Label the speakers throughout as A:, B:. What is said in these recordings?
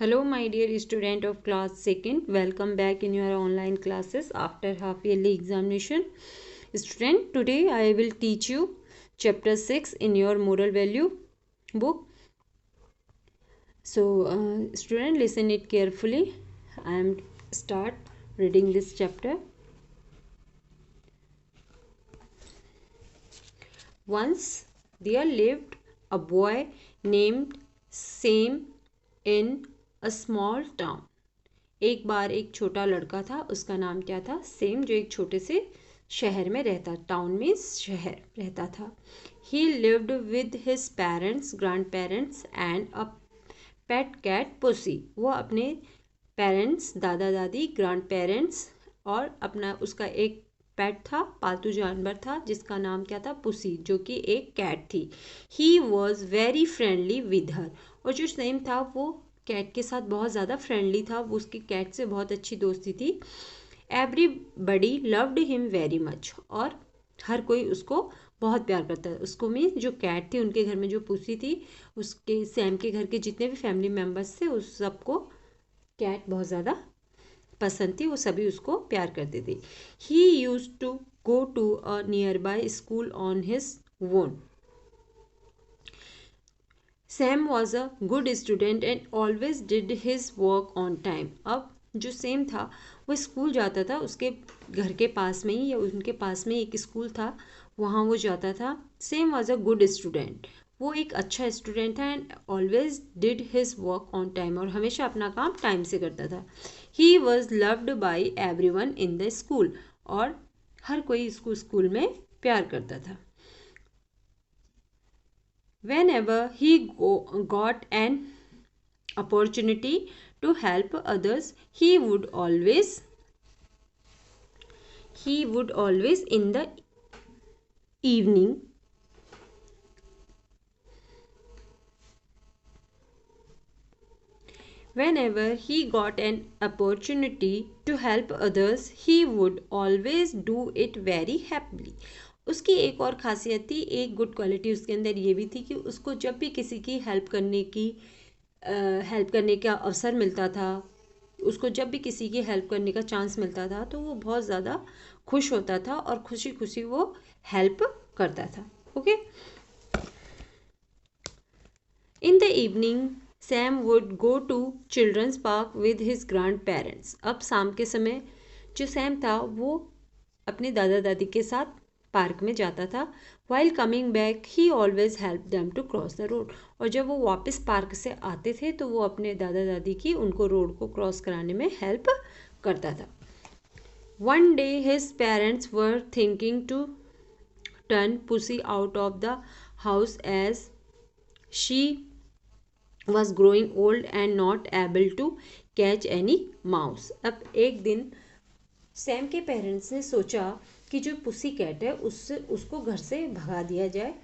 A: Hello, my dear student of class 2nd. Welcome back in your online classes after half yearly examination. Student, today I will teach you chapter 6 in your moral value book. So, student, listen it carefully. I am start reading this chapter. Once there lived a boy named Sam in a small town. एक बार एक छोटा लड़का था, उसका नाम क्या था? Same, जो एक छोटे से शहर में रहता, टाउन में शहर रहता था. He lived with his parents, grand parents and a pet cat Pussy. वो अपने पेरेंट्स, दादा दादी, ग्रैंड पेरेंट्स और अपना उसका एक पेट था, पालतू जानवर था, जिसका नाम क्या था? पुसी, जो कि एक कैट थी. He was very friendly with her. और जो सेम था वो कैट के साथ बहुत ज़्यादा फ्रेंडली था, वो उसकी कैट से बहुत अच्छी दोस्ती थी. Everybody loved him very much. और हर कोई उसको बहुत प्यार करता है. उसको मीन जो कैट थी, उनके घर में जो पुसी थी, उसके सैम के घर के जितने भी फैमिली मेम्बर्स थे, उस सबको कैट बहुत ज़्यादा पसंद थी. वो सभी उसको प्यार करते थे. He used to go to a nearby school on his own. Sam was a good student and always did his work on time. अब जो सेम था वो स्कूल जाता था, उसके घर के पास में ही या उनके पास में एक स्कूल था, वहाँ वो जाता था. Same was a good student. वो एक अच्छा स्टूडेंट था and always did his work on time. और हमेशा अपना काम टाइम से करता था. He was loved by every one in the school. और हर कोई इसको स्कूल में प्यार करता था. Whenever he got an opportunity to help others, he would always in the evening whenever he got an opportunity to help others, he would always do it very happily. उसकी एक और खासियत थी, एक गुड क्वालिटी उसके अंदर ये भी थी कि उसको जब भी किसी की हेल्प करने का अवसर मिलता था, उसको जब भी किसी की हेल्प करने का चांस मिलता था, तो वो बहुत ज़्यादा खुश होता था और खुशी खुशी वो हेल्प करता था. Okay. In the evening Sam would go to children's park with his grand parents. अब शाम के समय जो सैम था वो अपने दादा दादी के साथ पार्क में जाता था. While coming back he always help them to cross the road. और जब वो वापस पार्क से आते थे तो वो अपने दादा दादी की उनको रोड को क्रॉस कराने में हेल्प करता था. One day his parents were thinking to turn Pussy out of the house as she was growing old and not able to catch any mouse. अब एक दिन सैम के पेरेंट्स ने सोचा कि जो पुसी कैट है उसको घर से भगा दिया जाए.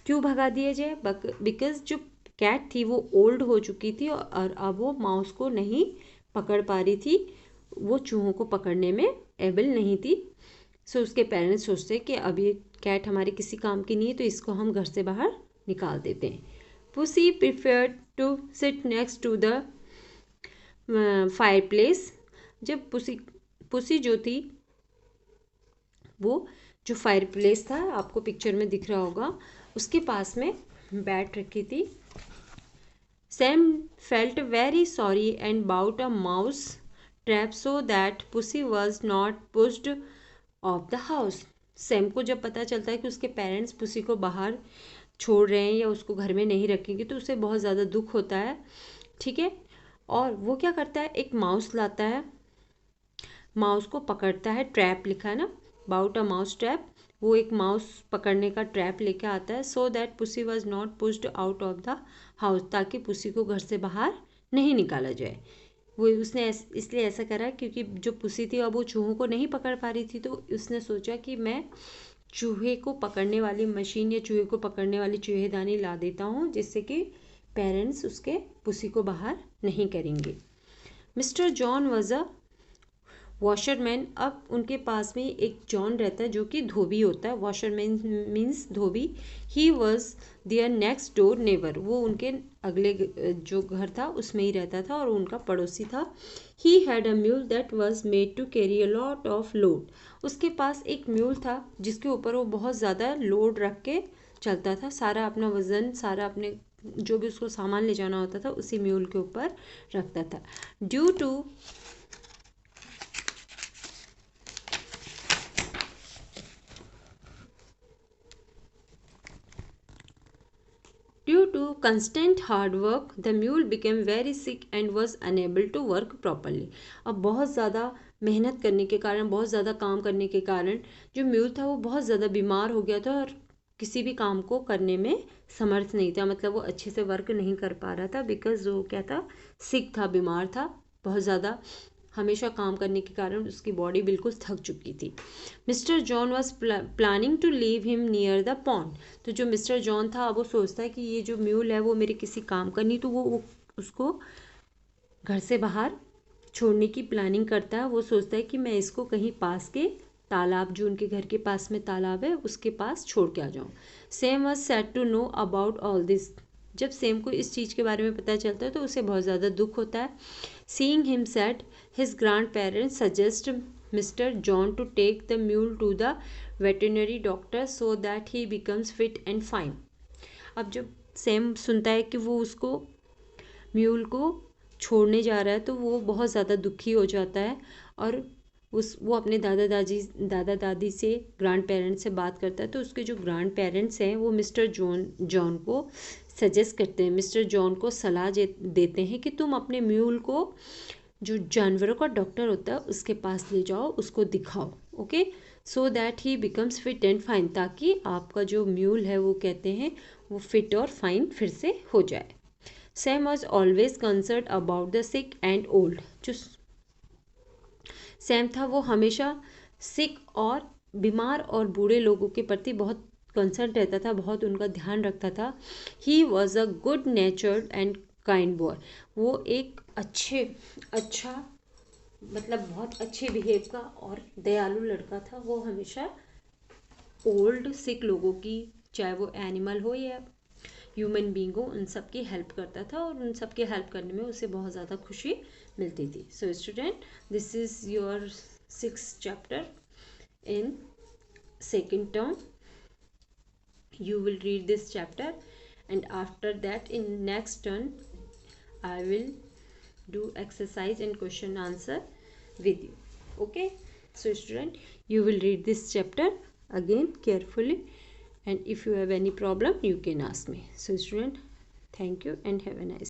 A: क्यों भगा दिया जाए? बिकॉज जो कैट थी वो ओल्ड हो चुकी थी और अब वो माउस को नहीं पकड़ पा रही थी, वो चूहों को पकड़ने में एबल नहीं थी. सो उसके पेरेंट्स सोचते कि अब ये कैट हमारे किसी काम की नहीं है, तो इसको हम घर से बाहर निकाल देते हैं. Pussy preferred to sit next to the fireplace. जब पुसी जो थी वो जो फायर प्लेस था, आपको पिक्चर में दिख रहा होगा, उसके पास में बैठ रखी थी. Sam felt very sorry and bought a mouse trap so that Pussy was not pushed off the house. Sam को जब पता चलता है कि उसके पेरेंट्स पुसी को बाहर छोड़ रहे हैं या उसको घर में नहीं रखेंगे, तो उसे बहुत ज़्यादा दुख होता है. ठीक है. और वो क्या करता है, एक माउस लाता है, माउस को पकड़ता है. ट्रैप लिखा है ना, बाउट अ माउस ट्रैप. वो एक माउस पकड़ने का ट्रैप लेके आता है. सो that Pussy was not pushed out of the house. ताकि पुसी को घर से बाहर नहीं निकाला जाए. वो उसने इसलिए ऐसा करा क्योंकि जो पुसी थी अब वो चूहों को नहीं पकड़ पा रही थी, तो उसने सोचा कि मैं चूहे को पकड़ने वाली मशीन या चूहे को पकड़ने वाली चूहेदानी ला देता हूँ, जिससे कि पेरेंट्स उसके पुसी को बाहर नहीं करेंगे. मिस्टर जॉन वॉशरमैन, अब उनके पास में एक जॉन रहता है जो कि धोबी होता है। वॉशरमैन मीन्स धोबी। He was there next door neighbour, वो उनके अगले जो घर था उसमें ही रहता था और उनका पड़ोसी था। He had a mule that was made to carry a lot of load, उसके पास एक म्यूल था जिसके ऊपर वो बहुत ज़्यादा लोड रख के चलता था। सारा अपना वज़न, सारा अपने जो भी उसको सामान ले जाना होता था उसी म्यूल के ऊपर रखता था। Due to constant hard work, the mule became very sick and was unable to work properly. अब बहुत ज़्यादा मेहनत करने के कारण, बहुत ज़्यादा काम करने के कारण जो म्यूल था वो बहुत ज़्यादा बीमार हो गया था और किसी भी काम को करने में समर्थ नहीं था, मतलब वो अच्छे से वर्क नहीं कर पा रहा था। बिकॉज वो क्या था, सिक था, बीमार था बहुत ज़्यादा, हमेशा काम करने के कारण उसकी बॉडी बिल्कुल थक चुकी थी। Mister John was planning to leave him near the pond, तो जो मिस्टर जॉन था वो सोचता है कि ये जो म्यूल है वो मेरे किसी काम का नहीं, तो वो उसको घर से बाहर छोड़ने की प्लानिंग करता है। वो सोचता है कि मैं इसको कहीं पास के तालाब, जो उनके घर के पास में तालाब है, उसके पास छोड़ के आ जाऊँ। Sam was sad to know about all this, जब सेम को इस चीज़ के बारे में पता चलता है तो उसे बहुत ज़्यादा दुख होता है। Seeing him sad, his grand parents suggest Mister John to take the mule to the veterinary doctor so that he becomes fit and fine. अब जब सैम सुनता है कि वो उसको म्यूल को छोड़ने जा रहा है तो वो बहुत ज़्यादा दुखी हो जाता है और वो अपने दादा दादी से, ग्रैंड पेरेंट्स से बात करता है। तो उसके जो ग्रैंड पेरेंट्स हैं वो मिस्टर जॉन को सजेस्ट करते हैं, मिस्टर जॉन को सलाह देते हैं कि तुम अपने म्यूल को जो जानवरों का डॉक्टर होता है उसके पास ले जाओ, उसको दिखाओ, okay, so that he becomes fit and fine, ताकि आपका जो म्यूल है वो कहते हैं वो फिट और फाइन फिर से हो जाए। Sam was always concern about the sick and old, जो सैम था वो हमेशा सिक और बीमार और बूढ़े लोगों के प्रति बहुत कंसर्न रहता था, बहुत उनका ध्यान रखता था। He was a good नेचर्ड and kind boy, वो एक अच्छा मतलब बहुत अच्छे बिहेव का और दयालु लड़का था। वो हमेशा ओल्ड सिक लोगों की, चाहे वो एनिमल हो या ह्यूमन बींग हो, उन सब की हेल्प करता था और उन सब की हेल्प करने में उसे बहुत ज़्यादा खुशी मिलती थी। So student, this is your 6th chapter in second term. You will read this chapter and after that in next turn I will do exercise and question answer with you. Okay, so student, you will read this chapter again carefully and if you have any problem you can ask me. So student, thank you and have a nice